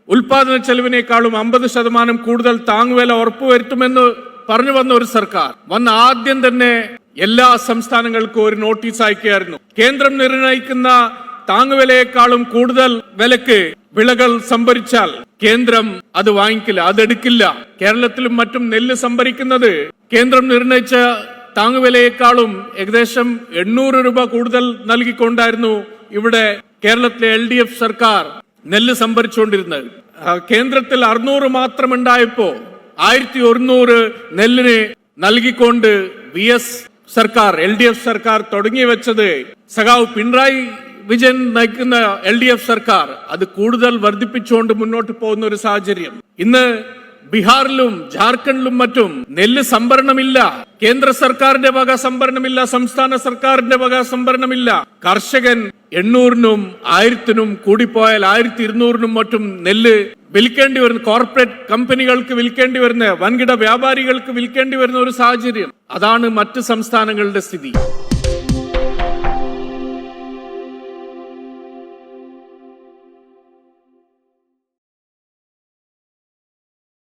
ഉൽപാദന ചെലവിനേക്കാളും 50% കൂടുതൽ താങ്ങുവില ഉറപ്പുവരുത്തുമെന്ന് പറഞ്ഞു വന്ന ഒരു സർക്കാർ വന്ന ആദ്യം തന്നെ എല്ലാ സംസ്ഥാനങ്ങൾക്കും ഒരു നോട്ടീസ് അയക്കുകയായിരുന്നു. കേന്ദ്രം നിർണയിക്കുന്ന താങ്ങുവിലയേക്കാളും കൂടുതൽ വിലക്ക് വിളകൾ സംഭരിച്ചാൽ കേന്ദ്രം അത് വാങ്ങിക്കില്ല, അതെടുക്കില്ല. കേരളത്തിലും മറ്റും നെല്ല് സംഭരിക്കുന്നത് കേന്ദ്രം നിർണയിച്ച താങ്ങുവിലയേക്കാളും ഏകദേശം 800 രൂപ കൂടുതൽ നൽകിക്കൊണ്ടായിരുന്നു ഇവിടെ കേരളത്തിലെ LDF സർക്കാർ നെല്ല് സംഭരിച്ചുകൊണ്ടിരുന്നത്. കേന്ദ്രത്തിൽ 600 മാത്രം ഉണ്ടായപ്പോ 1100 നെല്ലിന് നൽകിക്കൊണ്ട് VS സർക്കാർ LDF സർക്കാർ തുടങ്ങി വെച്ചത് സഖാവ് പിണറായി വിജയൻ നയിക്കുന്ന LDF സർക്കാർ അത് കൂടുതൽ വർദ്ധിപ്പിച്ചുകൊണ്ട് മുന്നോട്ട് പോകുന്ന ഒരു സാഹചര്യം. ഇന്ന് ബീഹാറിലും ജാർഖണ്ഡിലും മറ്റും നെല്ല് സംഭരണമില്ല. കേന്ദ്ര സർക്കാരിന്റെ വക സംഭരണമില്ല, സംസ്ഥാന സർക്കാരിന്റെ വക സംഭരണമില്ല. കർഷകൻ 800-നും 1000-നും കൂടിപ്പോയാൽ 1200-നും മറ്റും നെല്ല് വിൽക്കേണ്ടി വരുന്ന, കോർപ്പറേറ്റ് കമ്പനികൾക്ക് വിൽക്കേണ്ടി വരുന്ന, വൻകിട വ്യാപാരികൾക്ക് വിൽക്കേണ്ടി വരുന്ന ഒരു സാഹചര്യം. അതാണ് മറ്റ് സംസ്ഥാനങ്ങളുടെ സ്ഥിതി.